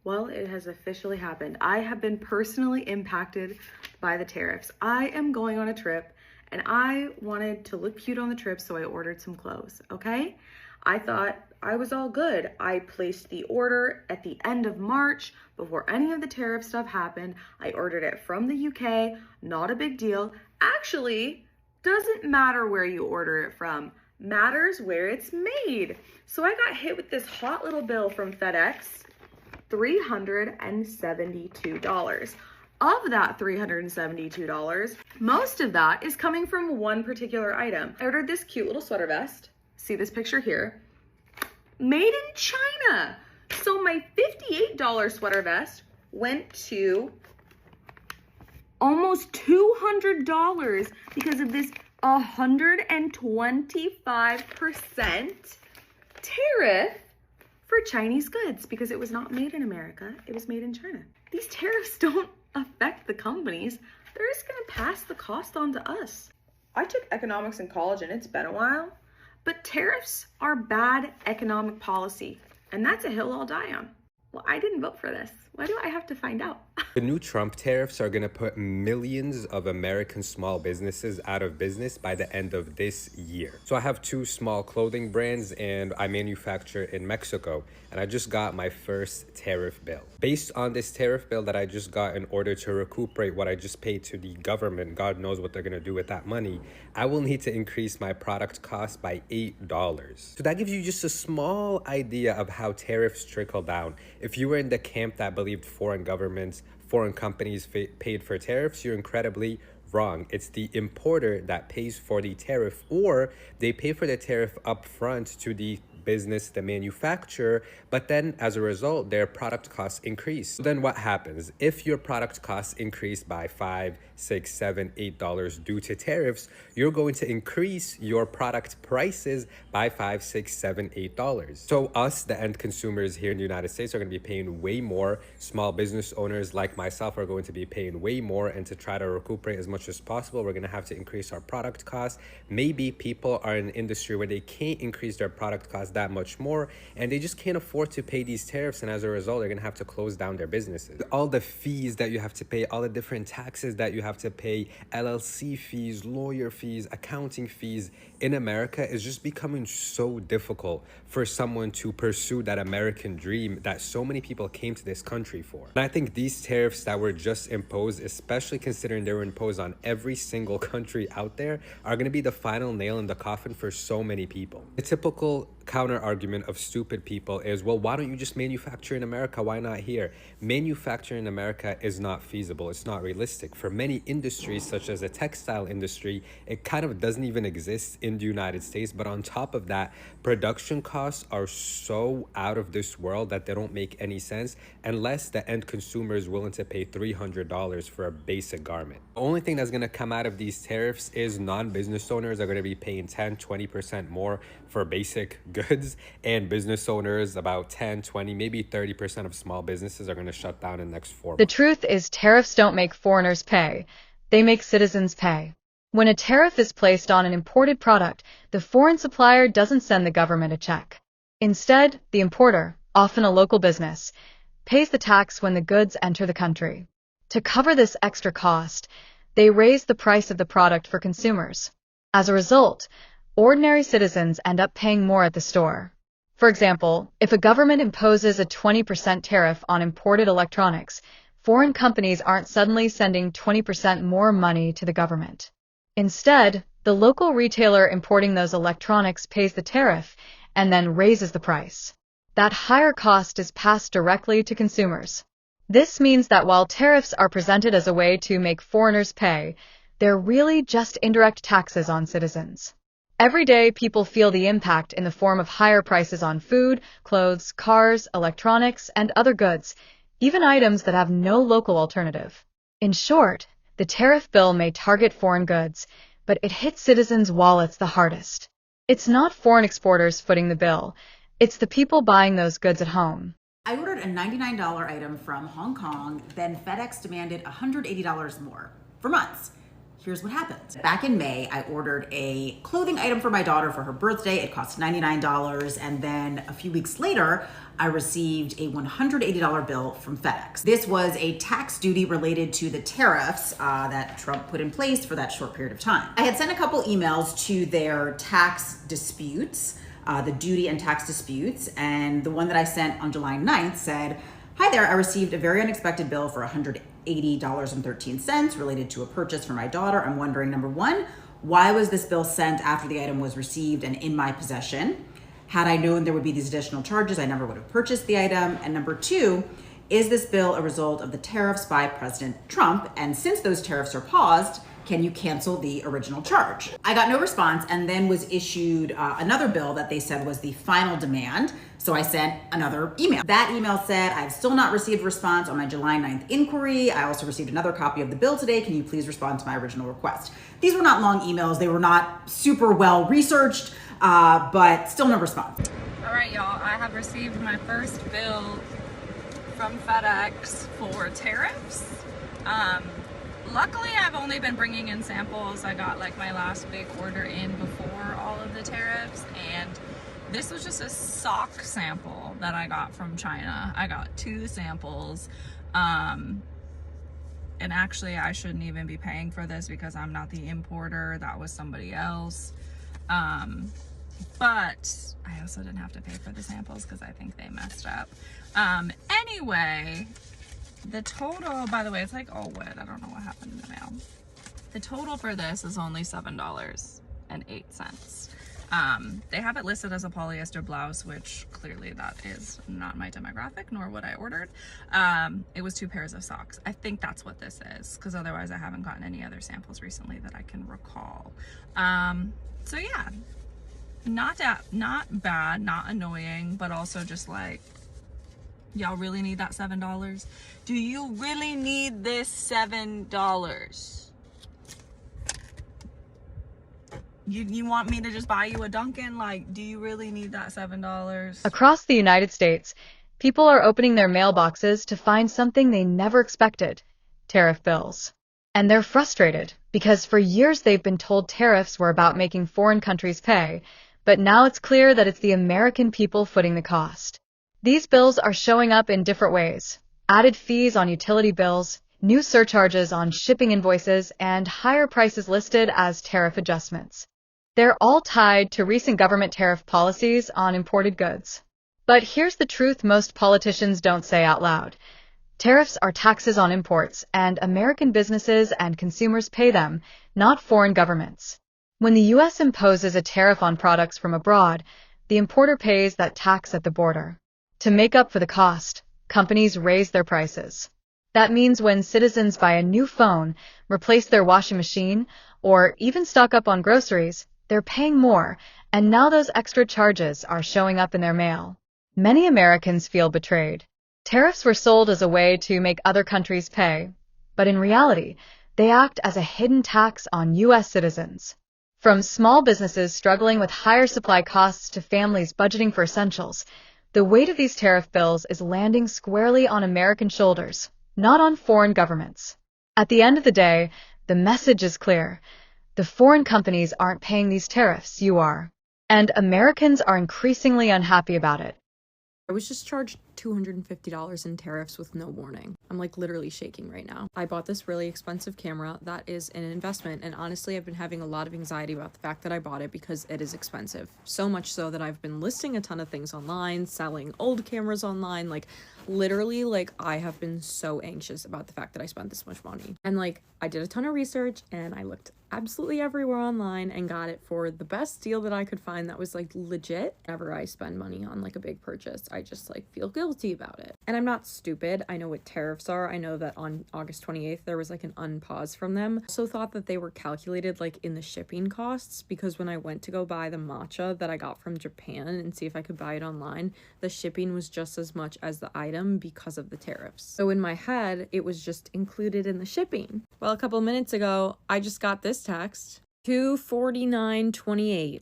Well, it has officially happened. I have been personally impacted by the tariffs. I am going on a trip and I wanted to look cute on the trip, so I ordered some clothes, okay? I thought I was all good. I placed the order at the end of March before any of the tariff stuff happened. I ordered it from the UK, not a big deal. Actually, doesn't matter where you order it from, matters where it's made. So I got hit with this hot little bill from FedEx, $372. Of that $372, most of that is coming from one particular item. I ordered this cute little sweater vest. See this picture here? Made in China. So my $58 sweater vest went to almost $200 because of this 125% tariff for Chinese goods, because it was not made in America, it was made in China. These tariffs don't affect the companies. They're just gonna pass the cost on to us. I took economics in college and it's been a while, but tariffs are bad economic policy, and that's a hill I'll die on. Well, I didn't vote for this. Why do I have to find out? The new Trump tariffs are going to put millions of American small businesses out of business by the end of this year. So I have two small clothing brands and I manufacture in Mexico, and I just got my first tariff bill. Based on this tariff bill that I just got, in order to recuperate what I just paid to the government, God knows what they're going to do with that money, I will need to increase my product cost by $8. So that gives you just a small idea of how tariffs trickle down. If you were in the camp that believed foreign governments, foreign companies paid for tariffs, you're incredibly wrong. It's the importer that pays for the tariff, or they pay for the tariff upfront to the business, the manufacturer, but then as a result, their product costs increase. So then what happens? If your product costs increase by $5, $6, $7, $8 due to tariffs, you're going to increase your product prices by $5, $6, $7, $8. So us, the end consumers here in the United States, are going to be paying way more. Small business owners like myself are going to be paying way more, and to try to recuperate as much as possible, we're going to have to increase our product costs. Maybe people are in an industry where they can't increase their product costs that much more, and they just can't afford to pay these tariffs, and as a result, they're going to have to close down their businesses. All the fees that you have to pay, all the different taxes that you have to pay, LLC fees, lawyer fees, accounting fees in America is just becoming so difficult for someone to pursue that American dream that so many people came to this country for. And I think these tariffs that were just imposed, especially considering they were imposed on every single country out there, are going to be the final nail in the coffin for so many people. The typical counter argument of stupid people is, well, why don't you just manufacture in America? Why not here? Manufacturing in America is not feasible. It's not realistic. For many industries, such as the textile industry, it kind of doesn't even exist in the United States. But on top of that, production costs are so out of this world that they don't make any sense unless the end consumer is willing to pay $300 for a basic garment. The only thing that's going to come out of these tariffs is non-business owners are going to be paying 10, 20% more for basic goods, and business owners about 10, 20, maybe 30% of small businesses are going to shut down in the next 4 months. The truth is, tariffs don't make foreigners pay. They make citizens pay. When a tariff is placed on an imported product, the foreign supplier doesn't send the government a check. Instead, the importer, often a local business, pays the tax when the goods enter the country. To cover this extra cost, they raise the price of the product for consumers. As a result, ordinary citizens end up paying more at the store. For example, if a government imposes a 20% tariff on imported electronics, foreign companies aren't suddenly sending 20% more money to the government. Instead, the local retailer importing those electronics pays the tariff and then raises the price. That higher cost is passed directly to consumers. This means that while tariffs are presented as a way to make foreigners pay, they're really just indirect taxes on citizens. Every day, people feel the impact in the form of higher prices on food, clothes, cars, electronics, and other goods, even items that have no local alternative. In short, the tariff bill may target foreign goods, but it hits citizens' wallets the hardest. It's not foreign exporters footing the bill. It's the people buying those goods at home. I ordered a $99 item from Hong Kong, then FedEx demanded $180 more for months. Here's what happened. Back in May, I ordered a clothing item for my daughter for her birthday. It cost $99. And then a few weeks later, I received a $180 bill from FedEx. This was a tax duty related to the tariffs that Trump put in place for that short period of time. I had sent a couple emails to their tax disputes, the duty and tax disputes. And the one that I sent on July 9th said, "Hi there, I received a very unexpected bill for $180.13 related to a purchase for my daughter. I'm wondering, number one, why was this bill sent after the item was received and in my possession? Had I known there would be these additional charges, I never would have purchased the item. And number two, is this bill a result of the tariffs by President Trump? And since those tariffs are paused, can you cancel the original charge?" I got no response and then was issued another bill that they said was the final demand. So I sent another email. That email said, "I've still not received a response on my July 9th inquiry. I also received another copy of the bill today. Can you please respond to my original request?" These were not long emails. They were not super well researched, but still no response. All right, y'all, I have received my first bill from FedEx for tariffs. Luckily, I've only been bringing in samples. I got like my last big order in before all of the tariffs, and this was just a sock sample that I got from China. I got 2 samples. And actually, I shouldn't even be paying for this because I'm not the importer. That was somebody else. But I also didn't have to pay for the samples because I think they messed up. Anyway, the total, by the way, it's like all wood. I don't know what happened in the mail. The total for this is only $7.08. They have it listed as a polyester blouse, which clearly that is not my demographic, nor what I ordered. It was 2 pairs of socks. I think that's what this is, because otherwise I haven't gotten any other samples recently that I can recall. So yeah, not bad, not annoying, but also just like, y'all really need that $7? Do you really need this $7? You want me to just buy you a Dunkin'? Like, do you really need that $7? Across the United States, people are opening their mailboxes to find something they never expected: tariff bills. And they're frustrated because for years they've been told tariffs were about making foreign countries pay, but now it's clear that it's the American people footing the cost. These bills are showing up in different ways: added fees on utility bills, new surcharges on shipping invoices, and higher prices listed as tariff adjustments. They're all tied to recent government tariff policies on imported goods. But here's the truth most politicians don't say out loud. Tariffs are taxes on imports, and American businesses and consumers pay them, not foreign governments. When the U.S. imposes a tariff on products from abroad, the importer pays that tax at the border. To make up for the cost, companies raise their prices. That means when citizens buy a new phone, replace their washing machine, or even stock up on groceries, they're paying more, and now those extra charges are showing up in their mail. Many Americans feel betrayed. Tariffs were sold as a way to make other countries pay, but in reality, they act as a hidden tax on U.S. citizens. From small businesses struggling with higher supply costs to families budgeting for essentials, the weight of these tariff bills is landing squarely on American shoulders, not on foreign governments. At the end of the day, the message is clear. The foreign companies aren't paying these tariffs, you are. And Americans are increasingly unhappy about it. I was just charged $250 in tariffs with no warning. I'm like literally shaking right now. I bought this really expensive camera that is an investment, and honestly I've been having a lot of anxiety about the fact that I bought it because it is expensive. So much so that I've been listing a ton of things online, selling old cameras online, like literally like I have been so anxious about the fact that I spent this much money. And like I did a ton of research and I looked absolutely everywhere online and got it for the best deal that I could find that was like legit. Whenever I spend money on like a big purchase, I just like feel guilty about it. And I'm not stupid. I know what tariffs are. I know that on August 28th there was like an unpause from them. I also thought that they were calculated like in the shipping costs, because when I went to go buy the matcha that I got from Japan and see if I could buy it online, the shipping was just as much as the item because of the tariffs. So in my head, it was just included in the shipping. Well, a couple minutes ago, I just got this text, $249.28.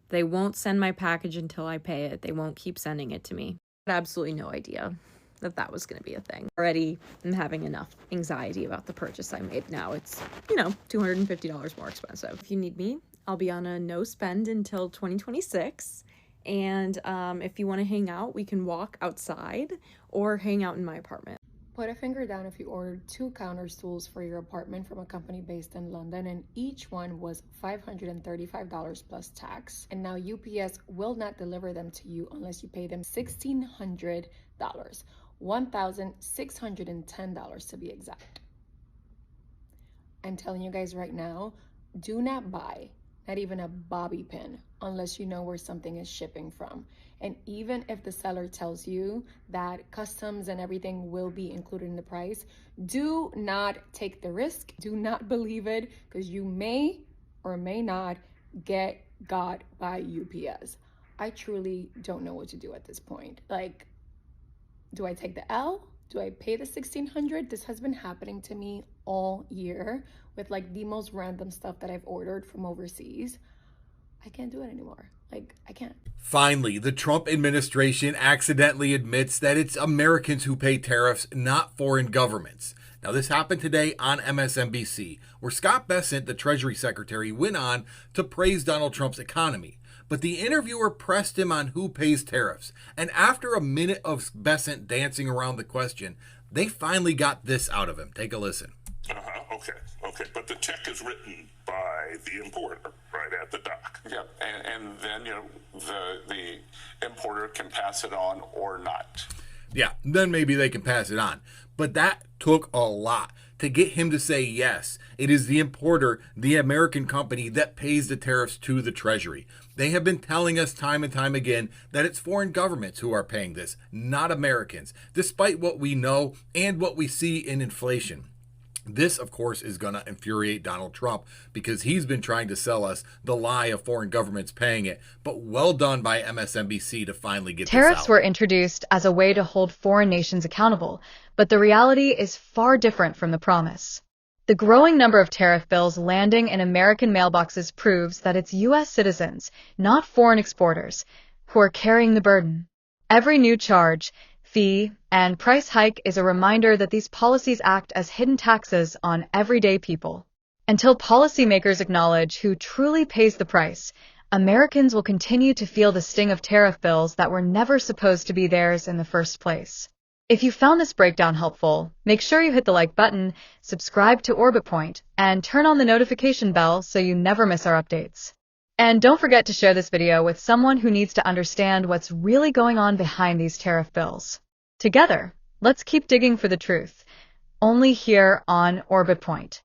They won't send my package until I pay it. They won't keep sending it to me. I had absolutely no idea. that was going to be a thing. Already I'm having enough anxiety about the purchase I made. Now it's, $250 more expensive. If you need me, I'll be on a no spend until 2026. And if you want to hang out, we can walk outside or hang out in my apartment. Put a finger down if you ordered 2 counter stools for your apartment from a company based in London, and each one was $535 plus tax. And now UPS will not deliver them to you unless you pay them $1,600, $1,610 to be exact. I'm telling you guys right now, do not buy, not even a bobby pin, unless you know where something is shipping from. And even if the seller tells you that customs and everything will be included in the price, do not take the risk. Do not believe it, because you may or may not get got by UPS. I truly don't know what to do at this point. Like, do I take the L? Do I pay the $1,600? This has been happening to me all year with like the most random stuff that I've ordered from overseas. I can't do it anymore. Like, I can't. Finally, the Trump administration accidentally admits that it's Americans who pay tariffs, not foreign governments. Now, this happened today on MSNBC, where Scott Bessent, the Treasury Secretary, went on to praise Donald Trump's economy. But the interviewer pressed him on who pays tariffs. And after a minute of Bessent dancing around the question, they finally got this out of him. Take a listen. Okay. But the check is written by the importer, right, at the dock. Yeah, and then, the importer can pass it on or not. Yeah, then maybe they can pass it on. But that took a lot to get him to say yes. It is the importer, the American company, that pays the tariffs to the Treasury. They have been telling us time and time again that it's foreign governments who are paying this, not Americans, despite what we know and what we see in inflation. This, of course, is going to infuriate Donald Trump because he's been trying to sell us the lie of foreign governments paying it. But well done by MSNBC to finally get this out. Tariffs were introduced as a way to hold foreign nations accountable, but the reality is far different from the promise. The growing number of tariff bills landing in American mailboxes proves that it's U.S. citizens, not foreign exporters, who are carrying the burden. Every new charge, fee, and price hike is a reminder that these policies act as hidden taxes on everyday people. Until policymakers acknowledge who truly pays the price, Americans will continue to feel the sting of tariff bills that were never supposed to be theirs in the first place. If you found this breakdown helpful, make sure you hit the like button, subscribe to Orbit Point, and turn on the notification bell so you never miss our updates. And don't forget to share this video with someone who needs to understand what's really going on behind these tariff bills. Together, let's keep digging for the truth. Only here on Orbit Point.